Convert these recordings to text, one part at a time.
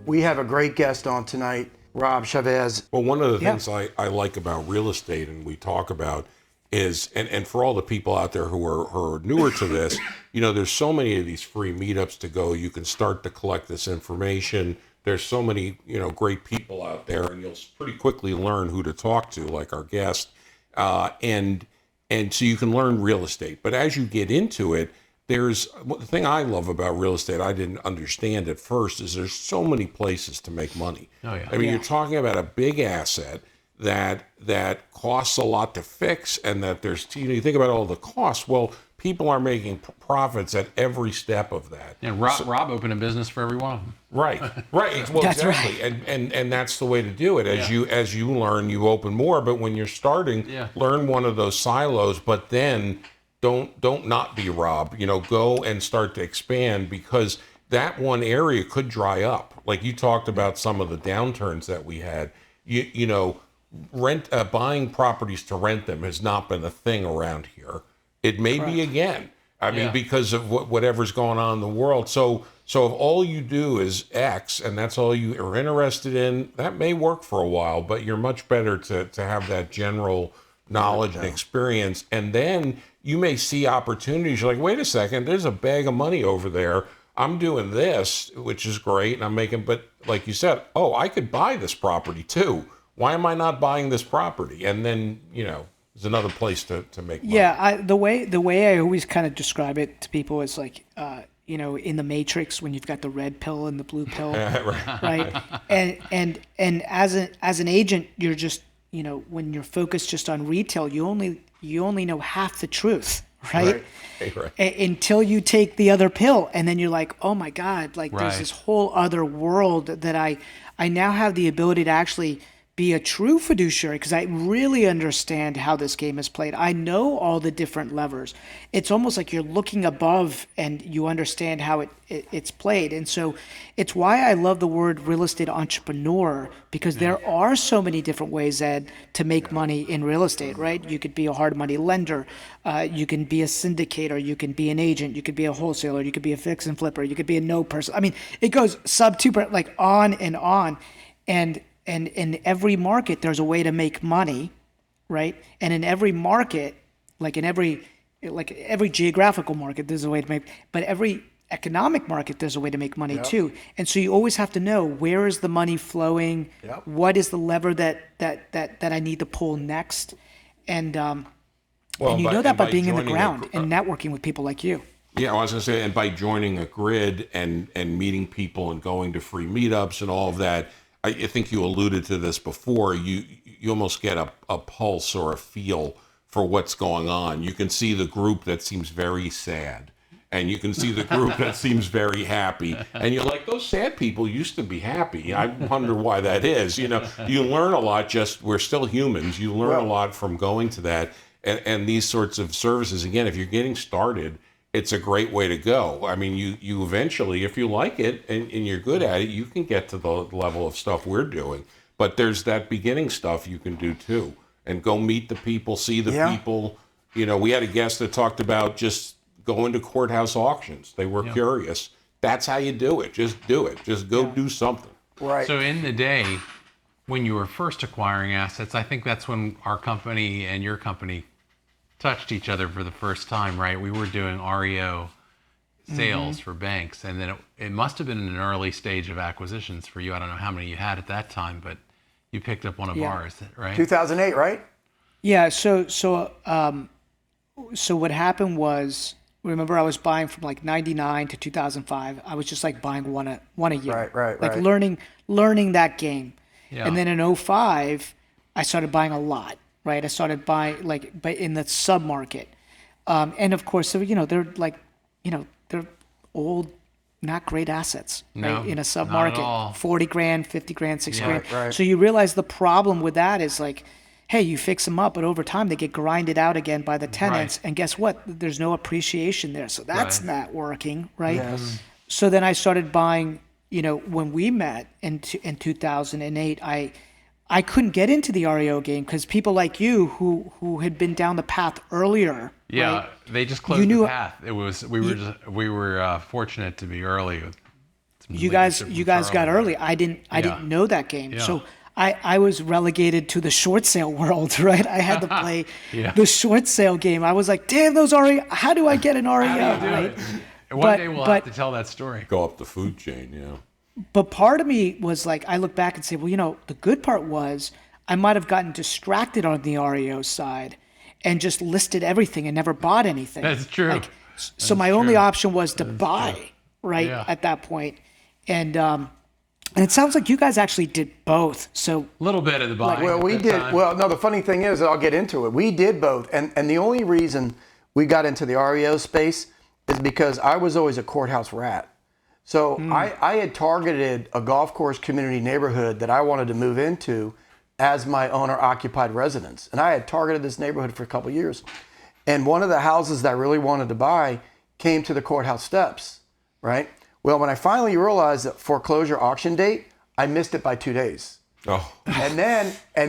We have a great guest on tonight, Rob Chevez. Well, one of the things I like about real estate, and we talk about, is, and for all the people out there who are newer to this, there's so many of these free meetups to go. You can start to collect this information. There's so many, great people out there, and you'll pretty quickly learn who to talk to, like our guest, and so you can learn real estate. But as you get into it, the thing I love about real estate, I didn't understand at first, is there's so many places to make money. Oh, yeah. I mean, you're talking about a big asset that costs a lot to fix, and that there's, you think about all the costs. Well, people are making profits at every step of that. And Rob opened a business for every one of them. Right. Well, That's exactly. right. And that's the way to do it. As you learn, you open more. But when you're starting, learn one of those silos. But then don't not be Rob. Go and start to expand, because that one area could dry up. Like you talked about some of the downturns that we had. Buying properties to rent them has not been a thing around here. It may be again. I mean, because of whatever's going on in the world. So if all you do is X, and that's all you are interested in, that may work for a while, but you're much better to have that general knowledge and experience. And then you may see opportunities. You're like, wait a second, there's a bag of money over there. I'm doing this, which is great, and I'm making, but like you said, I could buy this property too. Why am I not buying this property? And then, there's another place to make money. Yeah, the way I always kind of describe it to people is like, in the Matrix, when you've got the red pill and the blue pill, right? And as an agent, you're just, when you're focused just on retail, you only know half the truth, right? Until you take the other pill, and then you're like, oh my God, there's this whole other world that I now have the ability to actually be a true fiduciary, because I really understand how this game is played. I know all the different levers. It's almost like you're looking above and you understand how it's played. And so it's why I love the word real estate entrepreneur, because there are so many different ways, Ed, to make money in real estate, right? You could be a hard money lender. You can be a syndicator. You can be an agent. You could be a wholesaler. You could be a fix and flipper. You could be a no person. I mean, it goes sub 2%, like on and on. And in every market, there's a way to make money, right? And in every market, like every geographical market, there's a way to make, but every economic market, there's a way to make money too. And so you always have to know, where is the money flowing? What is the lever that I need to pull next? And you know that by being in the ground and networking with people like you. Yeah, I was going to say, and by joining a grid and meeting people and going to free meetups and all of that, I think you alluded to this before, you almost get a pulse or a feel for what's going on. You can see the group that seems very sad, and you can see the group that seems very happy. And you're like, those sad people used to be happy. I wonder why that is. You learn a lot, we're still humans. You learn a lot from going to that. And these sorts of services, again, if you're getting started, it's a great way to go. I mean, you eventually, if you like it and you're good at it, you can get to the level of stuff we're doing. But there's that beginning stuff you can do too. And go meet the people, see the people. We had a guest that talked about just going to courthouse auctions. They were curious. That's how you do it. Just do it. Just go do something. Right. So in the day, when you were first acquiring assets, I think that's when our company and your company touched each other for the first time, right? We were doing REO sales for banks, and then it must have been in an early stage of acquisitions for you. I don't know how many you had at that time, but you picked up one of ours, right? 2008, right? Yeah. So what happened was, remember, I was buying from like 99 to 2005. I was just like buying one a year, right. Learning that game. Yeah. And then in 2005, I started buying a lot. Right, I started buying but in the sub market, and of course, so they're they're old, not great assets, right? In a sub market, 40 grand, 50 grand, 60 grand. Right. So you realize the problem with that is like, hey, you fix them up, but over time they get grinded out again by the tenants, and guess what? There's no appreciation there, so that's not working, right? Yes. So then I started buying. When we met in 2008, I couldn't get into the REO game because people like you who had been down the path earlier. Yeah, right? They just closed the path. It was we were fortunate to be early with you guys got early. I didn't know that game. So I was relegated to the short sale world, right? I had to play the short sale game. I was like, damn, those REO. How do I get an REO? Right? One day we'll have to tell that story. Go up the food chain, But part of me was like, I look back and say, well, the good part was I might have gotten distracted on the REO side and just listed everything and never bought anything. That's true. So my only option was to buy, right, at that point. And it sounds like you guys actually did both. So a little bit of the buying. Well, we did. Time. Well, no, the funny thing is, I'll get into it. We did both. And the only reason we got into the REO space is because I was always a courthouse rat. So I had targeted a golf course community neighborhood that I wanted to move into as my owner-occupied residence. And I had targeted this neighborhood for a couple of years. And one of the houses that I really wanted to buy came to the courthouse steps, right? Well, when I finally realized that foreclosure auction date, I missed it by 2 days. Oh. And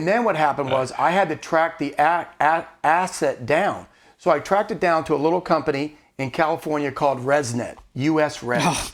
then what happened was I had to track the asset down. So I tracked it down to a little company in California called ResNet, US Res.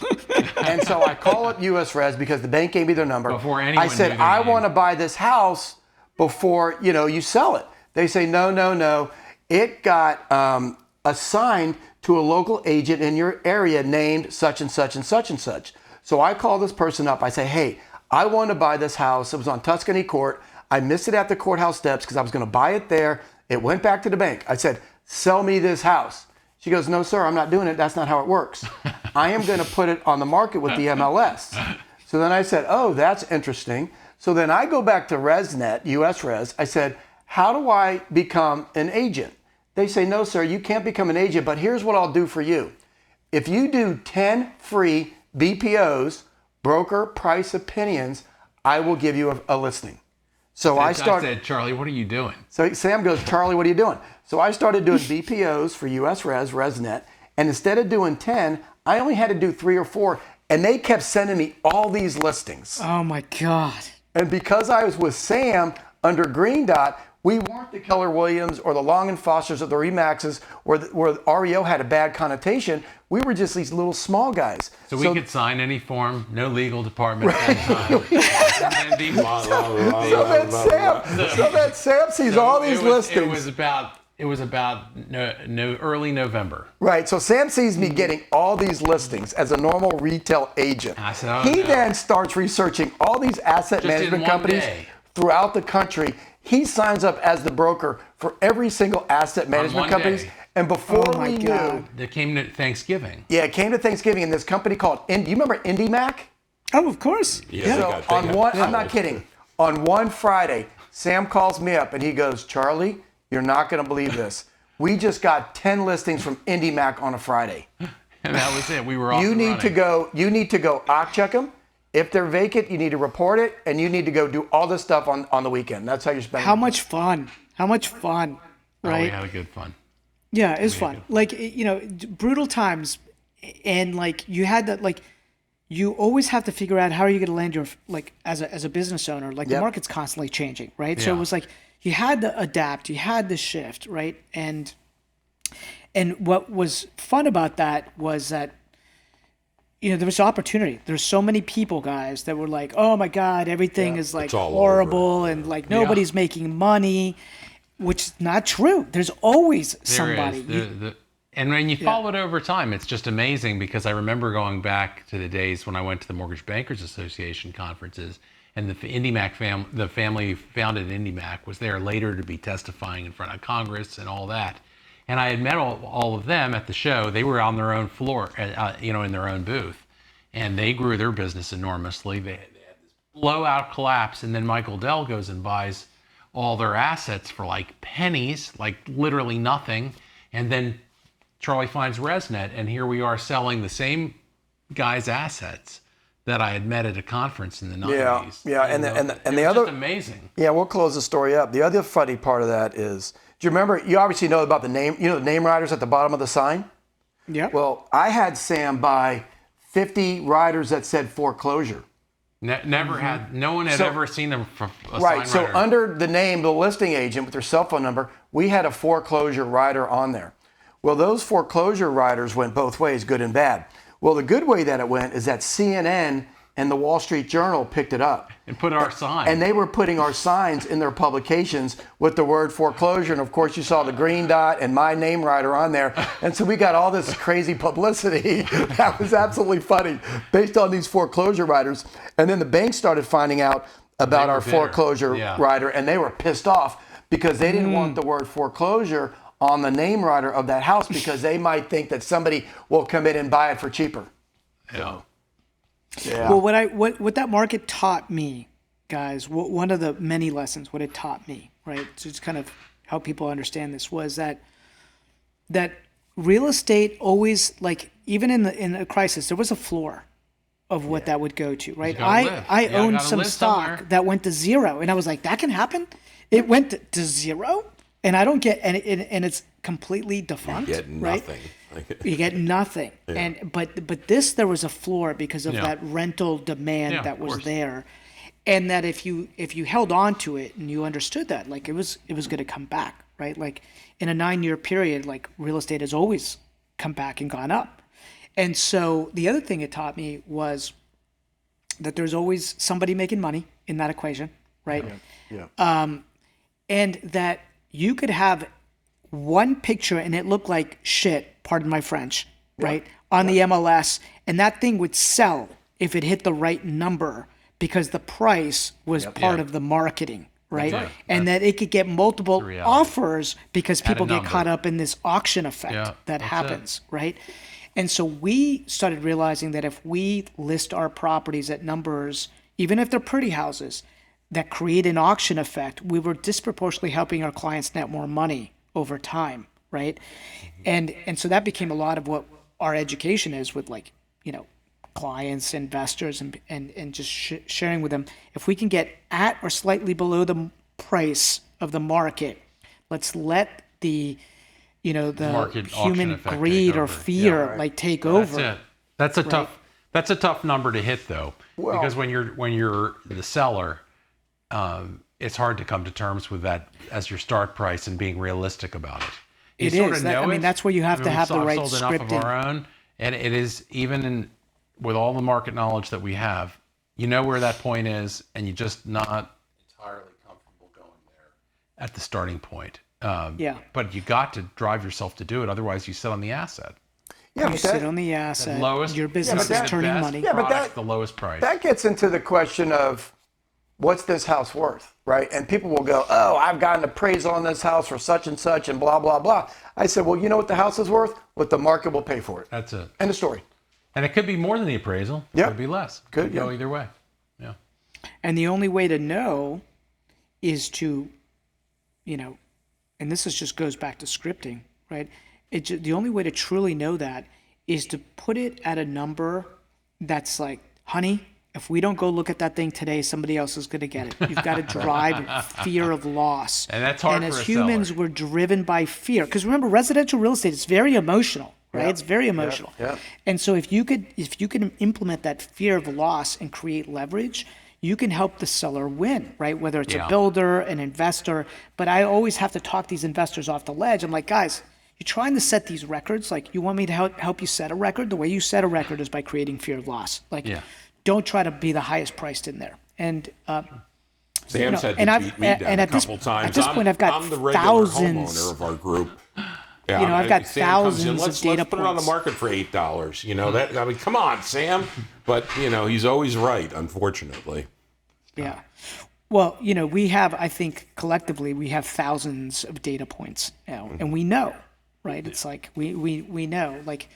And so I call it US Res because the bank gave me their number. Before anyone I said, knew their I name. want to buy this house before you sell it. They say, no. It got assigned to a local agent in your area named such and such and such and such. So I call this person up. I say, hey, I want to buy this house. It was on Tuscany Court. I missed it at the courthouse steps because I was going to buy it there. It went back to the bank. I said, sell me this house. She goes, no, sir, I'm not doing it. That's not how it works. I am going to put it on the market with the MLS. So then I said, oh, that's interesting. So then I go back to ResNet, US Res. I said, how do I become an agent? They say, no, sir, you can't become an agent, but here's what I'll do for you. If you do 10 free BPOs, broker price opinions, I will give you a listing. So I said, Charlie, what are you doing? So Sam goes, Charlie, what are you doing? So I started doing BPOs for US Res, ResNet, and instead of doing 10, I only had to do 3 or 4, and they kept sending me all these listings. oh my God. And because I was with Sam under Green Dot, we weren't the Keller Williams or the Long and Fosters or the Remaxes where REO had a bad connotation. We were just these little small guys. So we could sign any form, no legal department at that time. So that Sam sees all these listings. It was about early November. Right, so Sam sees me getting all these listings as a normal retail agent. I said, he then starts researching all these asset Just management in one companies day. throughout the country. He signs up as the broker for every single asset management one companies. day. And before Oh my we God. knew, It came to Thanksgiving. it came to Thanksgiving, and this company called, do you remember IndyMac? Oh, of course. Yeah. So I'm not kidding. On one Friday, Sam calls me up and he goes, Charlie, you're not going to believe this. We just got 10 listings from IndyMac on a Friday. And that was it. We were off You and need running. to go check them. If they're vacant, you need to report it, and you need to go do all this stuff on the weekend. That's how you're spending. How much fun, right? Oh, we had a good fun. Yeah, it's fun. Like, brutal times, and like you had that, like you always have to figure out how are you going to land your, like, as a business owner. Like the market's constantly changing, right? So it was like you had to adapt, you had to shift, right? And what was fun about that was that there was opportunity. There's so many people, guys, that were like, oh my God, everything is like all horrible and like nobody's making money, which is not true. There's always somebody. And when you follow it over time, it's just amazing because I remember going back to the days when I went to the Mortgage Bankers Association conferences and the IndyMac the family who founded IndyMac was there later to be testifying in front of Congress and all that. And I had met all of them at the show. They were on their own floor, in their own booth. And they grew their business enormously. They had this blowout collapse. And then Michael Dell goes and buys all their assets for like pennies, like literally nothing. And then Charlie finds ResNet. And here we are selling the same guy's assets that I had met at a conference in the 90s. Yeah. And the was other, just amazing. Yeah, we'll close the story up. The other funny part of that is, do you remember, you obviously know about the name, the name riders at the bottom of the sign? Yeah. Well, I had Sam buy 50 riders that said foreclosure. Never had, no one had ever seen them for a Right, sign so rider. under the name, the listing agent with their cell phone number, we had a foreclosure rider on there. Well, those foreclosure riders went both ways, good and bad. Well, the good way that it went is that CNN and the Wall Street Journal picked it up. And put our sign. And they were putting our signs in their publications with the word foreclosure. And of course, you saw the green dot and my name rider on there. And so we got all this crazy publicity. That was absolutely funny based on these foreclosure riders. And then the banks started finding out about our foreclosure rider, and they were pissed off because they didn't want the word foreclosure on the name rider of that house because they might think that somebody will come in and buy it for cheaper. Yeah. Yeah. Well, what that market taught me, guys, one of the many lessons, what it taught me, right, to just kind of help people understand this, was that real estate always, like, even in a crisis, there was a floor of what that would go to, right? I owned some stock that went to zero, and I was like, that can happen? It went to zero? And I don't get, and it's completely defunct, You get nothing. Right? You get nothing. Yeah. And but this, there was a floor because of that rental demand that was there. And that if you held on to it and you understood that, like, it was going to come back, right? Like, in a 9-year period, like, real estate has always come back and gone up. And so the other thing it taught me was that there's always somebody making money in that equation, right? Yeah. And that you could have one picture and it looked like shit, pardon my French, right, on the MLS, and that thing would sell if it hit the right number because the price was part of the marketing, right? And that it could get multiple offers because people get caught up in this auction effect that happens, right? And so we started realizing that if we list our properties at numbers, even if they're pretty houses, that create an auction effect, we were disproportionately helping our clients net more money over time, right? And so that became a lot of what our education is with, like, you know, clients, investors, and just sharing with them. If we can get at or slightly below the price of the market, let's let the, you know, the human greed or fear take over. That's it. That's a tough number to hit, though, because when you're the seller, it's hard to come to terms with that as your start price and being realistic about it. It is. I mean, that's where you have to have the right scripting. Enough of our own, and it is, even with all the market knowledge that we have, you know where that point is, and you're just not entirely comfortable going there at the starting point. But you got to drive yourself to do it. Otherwise, you sit on the asset. Yeah, you sit on the asset. Your business is turning money. Yeah, but that's the lowest price. That gets into the question of, what's this house worth, right? And people will go, oh, I've got an appraisal on this house for such and such and blah, blah, blah. I said, well, you know what the house is worth? What the market will pay for it. That's it. End of story. And it could be more than the appraisal. It could be less. Could go either way. Yeah. And the only way to know is to, you know, and this just goes back to scripting, right? The only way to truly know that is to put it at a number that's like, honey, if we don't go look at that thing today, somebody else is going to get it. You've got to drive fear of loss. And that's hard for a seller. And as humans, we're driven by fear. Because remember, residential real estate is very emotional, right? Yep. It's very emotional. Yep. And so if you could implement that fear of loss and create leverage, you can help the seller win, right? Whether it's a builder, an investor. But I always have to talk these investors off the ledge. I'm like, guys, you're trying to set these records. Like, you want me to help you set a record? The way you set a record is by creating fear of loss. Like, don't try to be the highest priced in there. And Sam's had to beat me down a couple times. At this point, I've got I'm the regular homeowner homeowner of our group. Yeah, you know, I've got thousands of data let's put it on the market for $8. You know that. I mean, come on, Sam. But you know, he's always right, unfortunately. Yeah. Well, you know, we have, I think, collectively, we have thousands of data points now, and we know, right? It's like we know. Like,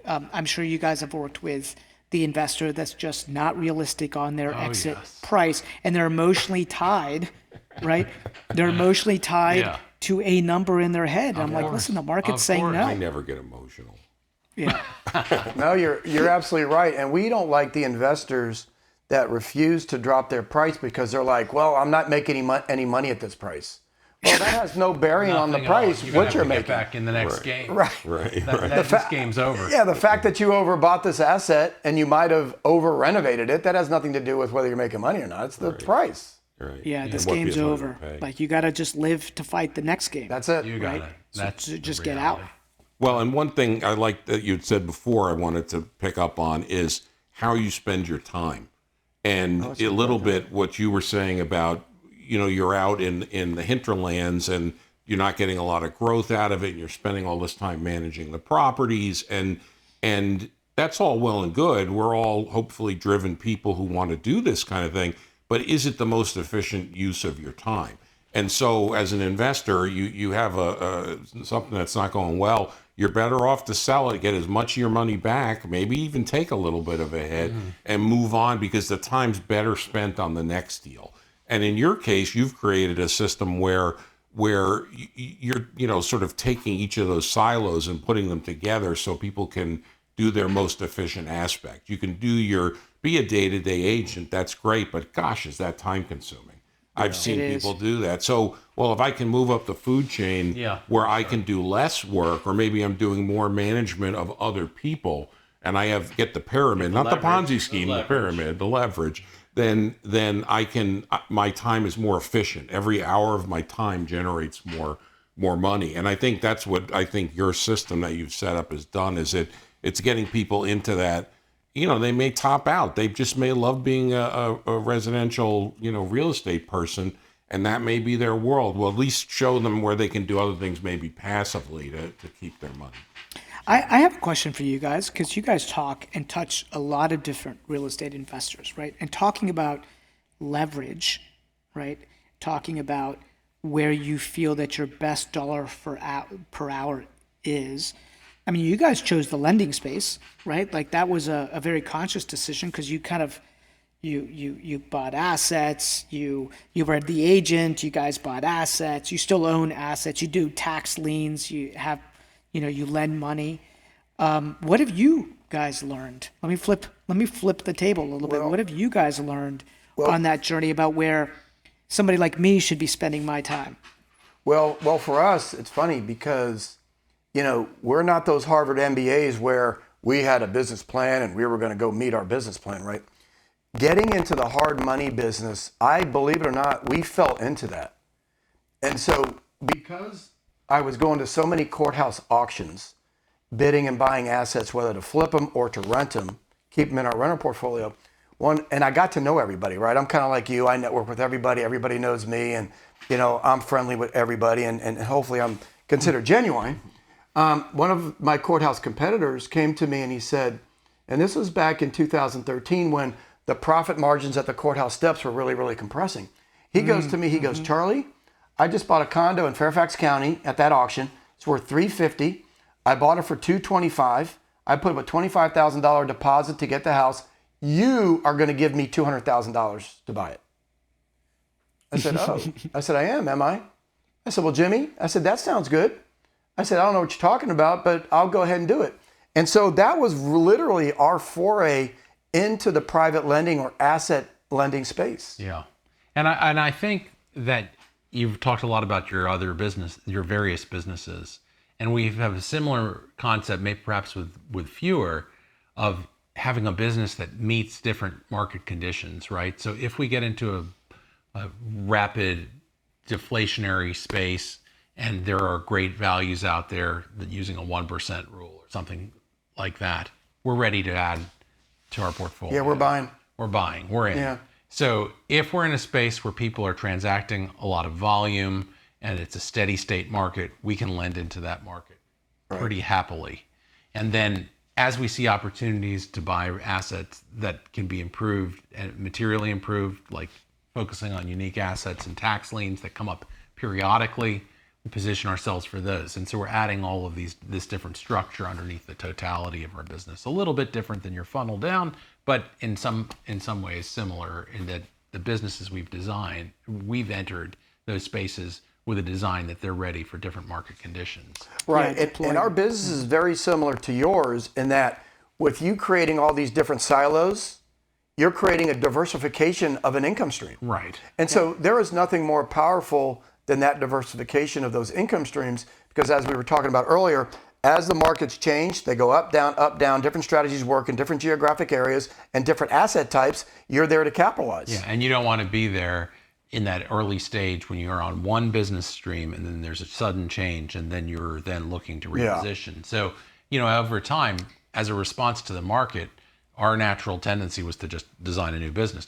I'm sure you guys have worked with the investor that's just not realistic on their exit price, and they're emotionally tied, right? They're emotionally tied to a number in their head. And I'm like, listen, the market's saying no. I never get emotional. Yeah. No, you're absolutely right. And we don't like the investors that refuse to drop their price because they're like, well, I'm not making any money at this price. Well, that has no bearing on the price, what you're making. Get back in the next game. Right. This game's over. Yeah, the fact that you overbought this asset and you might have over-renovated it, that has nothing to do with whether you're making money or not. It's the price. Right. Yeah, this game's over. Like, you got to just live to fight the next game. That's it. You got it. So just get out. Well, and one thing I like that you'd said before I wanted to pick up on is how you spend your time. And a little bit what you were saying about, you're out in the hinterlands and you're not getting a lot of growth out of it, and you're spending all this time managing the properties, and that's all well and good. We're all hopefully driven people who want to do this kind of thing, but is it the most efficient use of your time? And so as an investor, you have something that's not going well, you're better off to sell it, get as much of your money back, maybe even take a little bit of a hit and move on, because the time's better spent on the next deal. And in your case, you've created a system where you're sort of taking each of those silos and putting them together so people can do their most efficient aspect. You can be a day-to-day agent, that's great, but gosh, is that time consuming? I've seen people do that. So, well, if I can move up the food chain where I can do less work, or maybe I'm doing more management of other people, and I get the pyramid, not the Ponzi scheme, the pyramid, the leverage, then my time is more efficient. Every hour of my time generates more money. And I think that's what I think your system that you've set up has done, is it's getting people into that. They may top out. They just may love being a residential, real estate person, and that may be their world. Well, at least show them where they can do other things, maybe passively, to keep their money. I have a question for you guys, because you guys talk and touch a lot of different real estate investors, right? And talking about leverage, right? Talking about where you feel that your best dollar per hour is. I mean, you guys chose the lending space, right? Like that was a very conscious decision, because you kind of you bought assets, you were the agent, you guys bought assets, you still own assets, you do tax liens, you have, you lend money. What have you guys learned? Let me flip the table a little bit. What have you guys learned on that journey about where somebody like me should be spending my time? Well, for us, it's funny because we're not those Harvard MBAs where we had a business plan and we were going to go meet our business plan, right? Getting into the hard money business, I believe it or not, we fell into that. And so because I was going to so many courthouse auctions, bidding and buying assets, whether to flip them or to rent them, keep them in our rental portfolio, and I got to know everybody, right? I'm kind of like you. I network with everybody. Everybody knows me, and I'm friendly with everybody, and hopefully I'm considered genuine. One of my courthouse competitors came to me and he said, and this was back in 2013 when the profit margins at the courthouse steps were really, really compressing. He goes to me, he goes, Charlie, I just bought a condo in Fairfax County at that auction. It's worth $350. I bought it for $225. I put up a $25,000 deposit to get the house. You are going to give me $200,000 to buy it. I said, oh. I said, I am I? I said, well, Jimmy, I said, that sounds good. I said, I don't know what you're talking about, but I'll go ahead and do it. And so that was literally our foray into the private lending or asset lending space. Yeah. And I think that you've talked a lot about your other business, your various businesses. And we have a similar concept, maybe perhaps with fewer, of having a business that meets different market conditions, right? So if we get into a rapid deflationary space, and there are great values out there that using a 1% rule or something like that, we're ready to add to our portfolio. Yeah, we're buying. We're in. Yeah. So if we're in a space where people are transacting a lot of volume and it's a steady state market, we can lend into that market pretty happily. And then as we see opportunities to buy assets that can be improved and materially improved, like focusing on unique assets and tax liens that come up periodically, we position ourselves for those. And so we're adding all of this different structure underneath the totality of our business. A little bit different than your funnel down, but in some ways similar in that the businesses we've designed, we've entered those spaces with a design that they're ready for different market conditions. Right, Yeah, and our business is very similar to yours in that with you creating all these different silos, you're creating a diversification of an income stream. Right. And so there is nothing more powerful than that diversification of those income streams, because as we were talking about earlier, as the markets change, they go up, down, different strategies work in different geographic areas and different asset types, you're there to capitalize. Yeah, and you don't want to be there, in that early stage when you're on one business stream and then there's a sudden change and then you're then looking to reposition. So, over time, as a response to the market, our natural tendency was to just design a new business,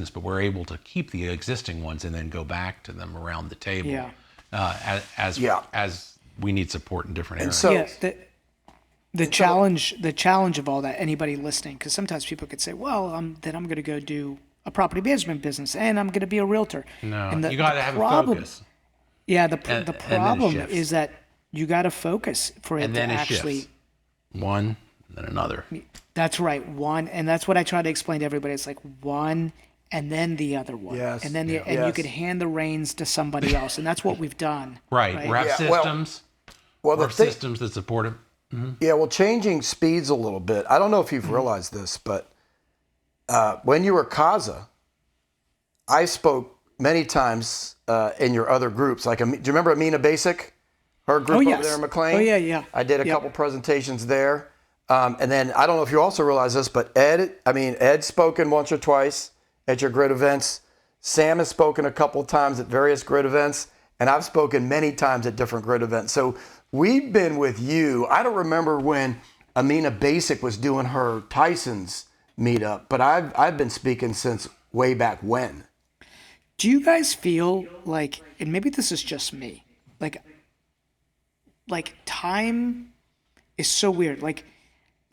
but we're able to keep the existing ones and then go back to them around the table as we need support in different areas. so- The challenge of all that, anybody listening, because sometimes people could say, well, then I'm going to go do a property management business and I'm going to be a realtor. No, and you got to have a focus. Yeah, the then problem it shifts. is that you got to focus for it And to then it actually. shifts. One, then another. That's right, one, and that's what I try to explain to everybody. It's like one, and then the other one, Yes. and then and you Yes. can hand the reins to somebody else, and that's what we've done. Right. Rep Yeah, well- systems Well, the or thing, systems that support it. yeah, well, changing speeds a little bit. I don't know if you've realized this, but when you were Kaza, I spoke many times in your other groups. Like, do you remember Amina Basic? Her group over yes. there in McLean? Oh, yeah. I did a Yep. couple presentations there. And then I don't know if you also realize this, but Ed's spoken once or twice at your grid events. Sam has spoken a couple times at various grid events, and I've spoken many times at different grid events. So we've been with you. I don't remember when Amina Basic was doing her Tyson's meetup, but I've been speaking since way back when. Do you guys feel like, and maybe this is just me, like time is so weird. Like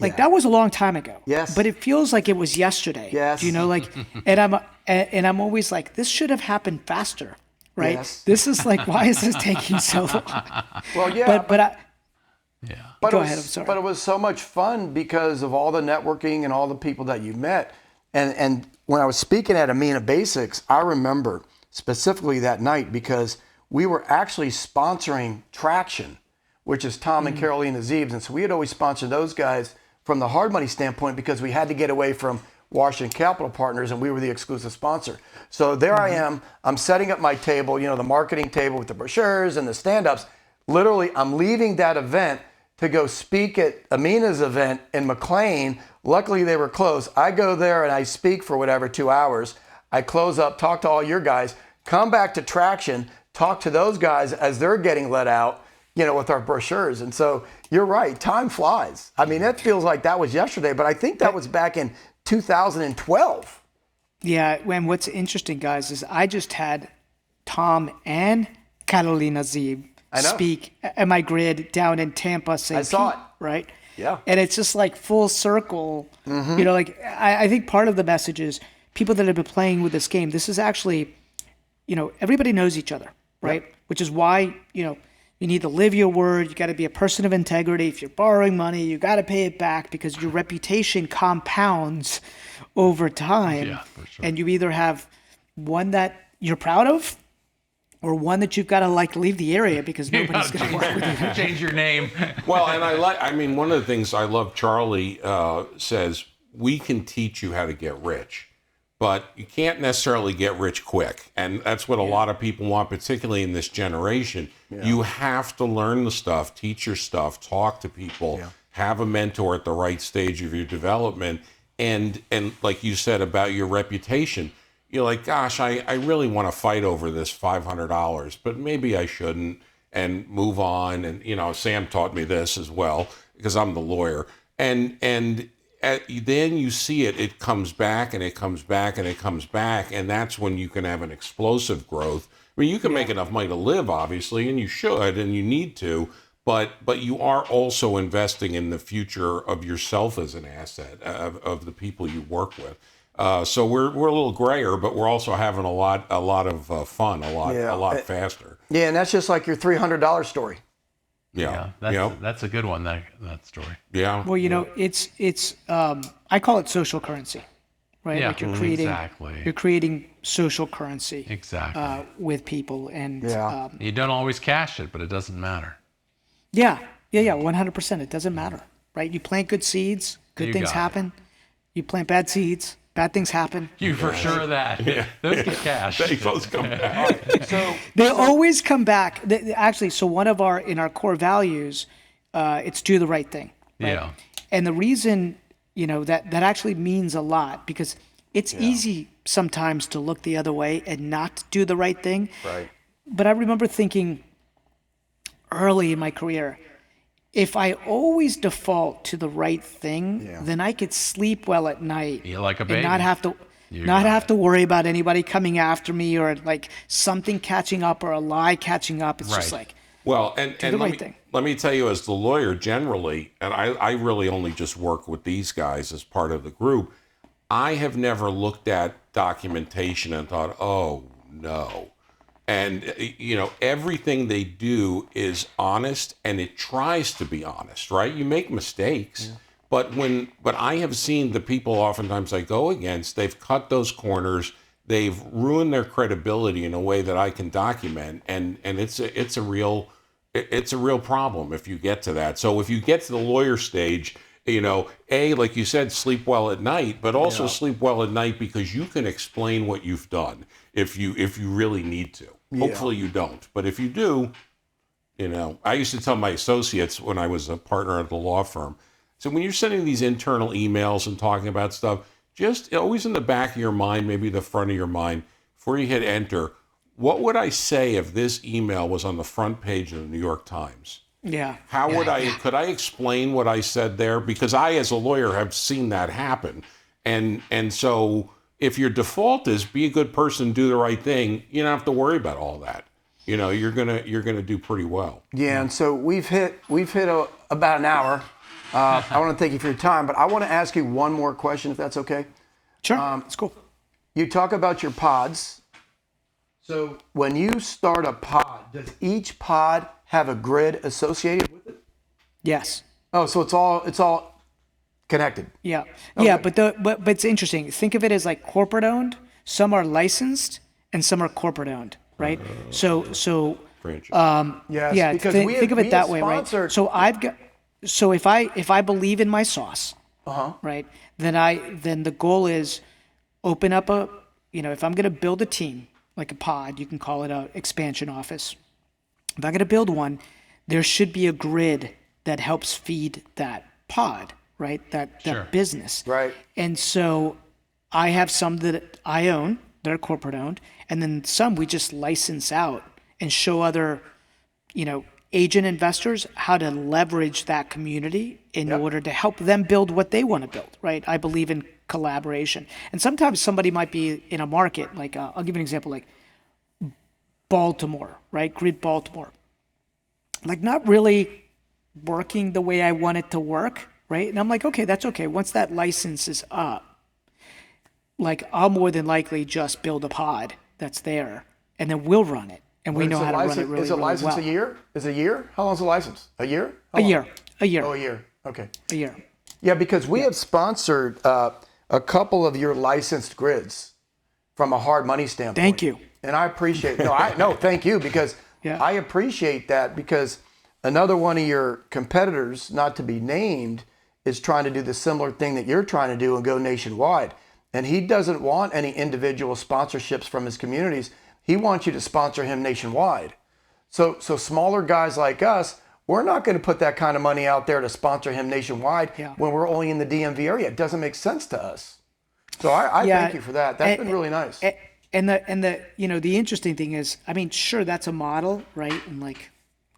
that was a long time ago. Yes. But it feels like it was yesterday. Yes. Do you know, and I'm always like, this should have happened faster, right? Yes. This is like, why is this taking so long? Well, yeah, But I, Yeah. But Go it was, ahead, I'm sorry. But it was so much fun because of all the networking and all the people that you met. And when I was speaking at Amina Basics, I remember specifically that night because we were actually sponsoring Traction, which is Tom and Carolina Zeebs. And so we had always sponsored those guys from the hard money standpoint because we had to get away from Washington Capital Partners and we were the exclusive sponsor. So there I am, I'm setting up my table, the marketing table with the brochures and the stand-ups. Literally, I'm leaving that event to go speak at Amina's event in McLean. Luckily, they were closed. I go there and I speak for whatever, 2 hours. I close up, talk to all your guys, come back to Traction, talk to those guys as they're getting let out, with our brochures. And so you're right, time flies. I mean, it feels like that was yesterday, but I think that was back in 2012. yeah, and what's interesting, guys, is I just had Tom and Carolina Zeeb I know. speak at my grid down in Tampa, St. I saw Pete, it. right? Yeah. And it's just like full circle. I think part of the message is people that have been playing with this game, this is actually, everybody knows each other, right? Which is why, you need to live your word. You got to be a person of integrity. If you're borrowing money, you got to pay it back because your reputation compounds over time. Yeah, for sure. And you either have one that you're proud of or one that you've got to leave the area because nobody's going to work with you. Change your name. Well, and one of the things I love, Charlie says, we can teach you how to get rich, but you can't necessarily get rich quick. And that's what a lot of people want, particularly in this generation. Yeah. You have to learn the stuff, teach your stuff, talk to people, have a mentor at the right stage of your development. And like you said about your reputation, you're like, gosh, I really want to fight over this $500, but maybe I shouldn't, and move on. And, Sam taught me this as well because I'm the lawyer. And then you see it comes back and it comes back and it comes back. And that's when you can have an explosive growth. I mean, you can make enough money to live, obviously, and you should, and you need to, but you are also investing in the future of yourself as an asset, of the people you work with. So we're a little grayer, but we're also having a lot of fun, a lot faster. Yeah, and that's just like your $300 story. Yeah, That's a good one. That story. Yeah. Well, it's I call it social currency, right? Yeah, Like you're creating social currency Exactly. with people, and You don't always cash it, but it doesn't matter. 100%. It doesn't matter, right? You plant good seeds, good You things got it. happen. You plant bad seeds, bad things happen. You for sure of that. Those get cashed. They both come back. So They always come back. Actually, so one of in our core values, it's do the right thing. Right? Yeah. And the reason, that actually means a lot because it's easy sometimes to look the other way and not do the right thing. Right. But I remember thinking early in my career, if I always default to the right thing, then I could sleep well at night. You're like a and baby. not have to worry about anybody coming after me or like something catching up or a lie catching up. It's just Right. like, Well, and the right let, thing. let me tell you, as the lawyer generally, and I really only just work with these guys as part of the group, I have never looked at documentation and thought, oh, no. And, everything they do is honest, and it tries to be honest, right? You make mistakes. But I have seen the people oftentimes I go against, they've cut those corners, they've ruined their credibility in a way that I can document, and it's a real problem if you get to that. So if you get to the lawyer stage, like you said, sleep well at night, but also sleep well at night because you can explain what you've done if you really need to. Hopefully you don't, but if you do, I used to tell my associates when I was a partner at the law firm, so when you're sending these internal emails and talking about stuff, just always in the back of your mind, maybe the front of your mind, before you hit enter, what would I say if this email was on the front page of the New York Times? yeah. How would could I explain what I said there? Because I, as a lawyer, have seen that happen. And so if your default is be a good person, do the right thing, you don't have to worry about all that. You're gonna do pretty well. Yeah, and so we've hit about an hour. I want to thank you for your time, but I want to ask you one more question, if that's okay. Sure. It's cool. You talk about your pods. So when you start a pod, does each pod have a grid associated with it? Yes. Oh, so it's all connected. Yeah. Okay. Yeah. But it's interesting. Think of it as like corporate owned. Some are licensed and some are corporate owned, right? So Franchise. Yes, yeah, because think of it that way, right? sponsored- So if I believe in my sauce, right, then the goal is open up if I'm going to build a team, like a pod, you can call it a expansion office. If I'm going to build one, there should be a grid that helps feed that pod, right? That business. Right. And so I have some that I own, that are corporate owned, and then some we just license out and show other, agent investors how to leverage that community in order to help them build what they want to build, right? I believe in collaboration. And sometimes somebody might be in a market, like I'll give you an example, like Baltimore, right? Grid Baltimore. Like not really working the way I want it to work, right? And I'm like, okay, that's okay. Once that license is up, like I'll more than likely just build a pod that's there and then we'll run it. And we know how to run it really, Is it really licensed well. a year? Is it a year? How long is the license? A year? How A long? year. Oh, a year. Okay. A year. Yeah, because we have sponsored a couple of your licensed grids from a hard money standpoint. Thank you. And I appreciate thank you, because I appreciate that, because another one of your competitors, not to be named, is trying to do the similar thing that you're trying to do and go nationwide. And he doesn't want any individual sponsorships from his communities. He wants you to sponsor him nationwide. So smaller guys like us, we're not going to put that kind of money out there to sponsor him nationwide when we're only in the DMV area. It doesn't make sense to us. So I thank you for that. That's been really nice. And the interesting thing is, I mean, sure, that's a model, right? And like,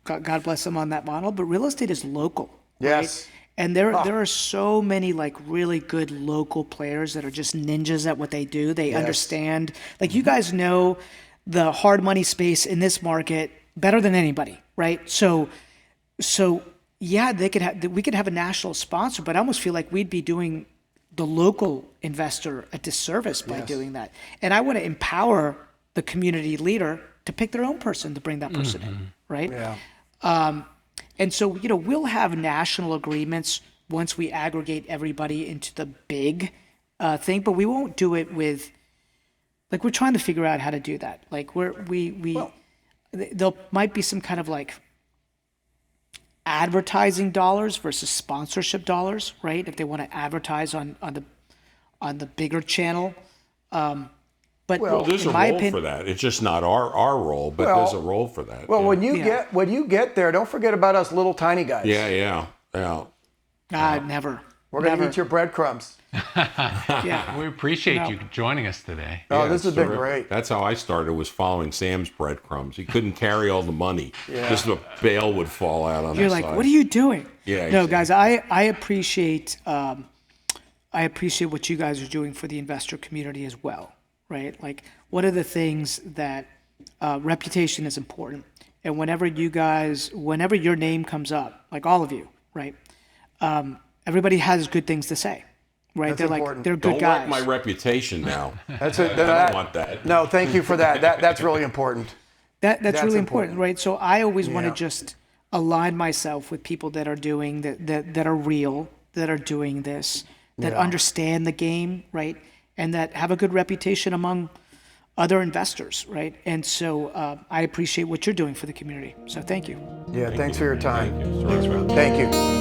God bless them on that model, but real estate is local. Yes. Right? And there are so many like really good local players that are just ninjas at what they do. They understand, like you guys know the hard money space in this market better than anybody, right? So yeah, we could have a national sponsor, but I almost feel like we'd be doing the local investor a disservice by doing that. And I want to empower the community leader to pick their own person to bring that person in, right? Yeah. And so, we'll have national agreements once we aggregate everybody into the big thing, but we won't do it with, like, we're trying to figure out how to do that. Like, there might be some kind of like advertising dollars versus sponsorship dollars, right? If they want to advertise on the bigger channel. But There's a role for that. It's just not our role, but there's a role for that. Well, when you get there, don't forget about us little tiny guys. Yeah. Never. We're going to Never. eat your breadcrumbs. Yeah. We appreciate you joining us today. Oh, Yeah, this has been so great. That's how I started, was following Sam's breadcrumbs. He couldn't carry all the money. Yeah. Just a bail would fall out on You're the like, side. what are you doing? Yeah, No, exactly. guys, I appreciate what you guys are doing for the investor community as well, right? Like, one of the things that reputation is important, and whenever your name comes up, like all of you, right? Everybody has good things to say, right? That's they're important. like they're good Don't guys. wreck my reputation now. That's it. I don't want that. No, thank you for that. That's really important. That's really important, important. right? So I always want to Yeah. just align myself with people that are doing that are real, that are doing this, that understand the game, right? And that have a good reputation among other investors, right? And so I appreciate what you're doing for the community. So thank you. Yeah, thanks for your time. Thank you. Thanks, Rob. Thank you.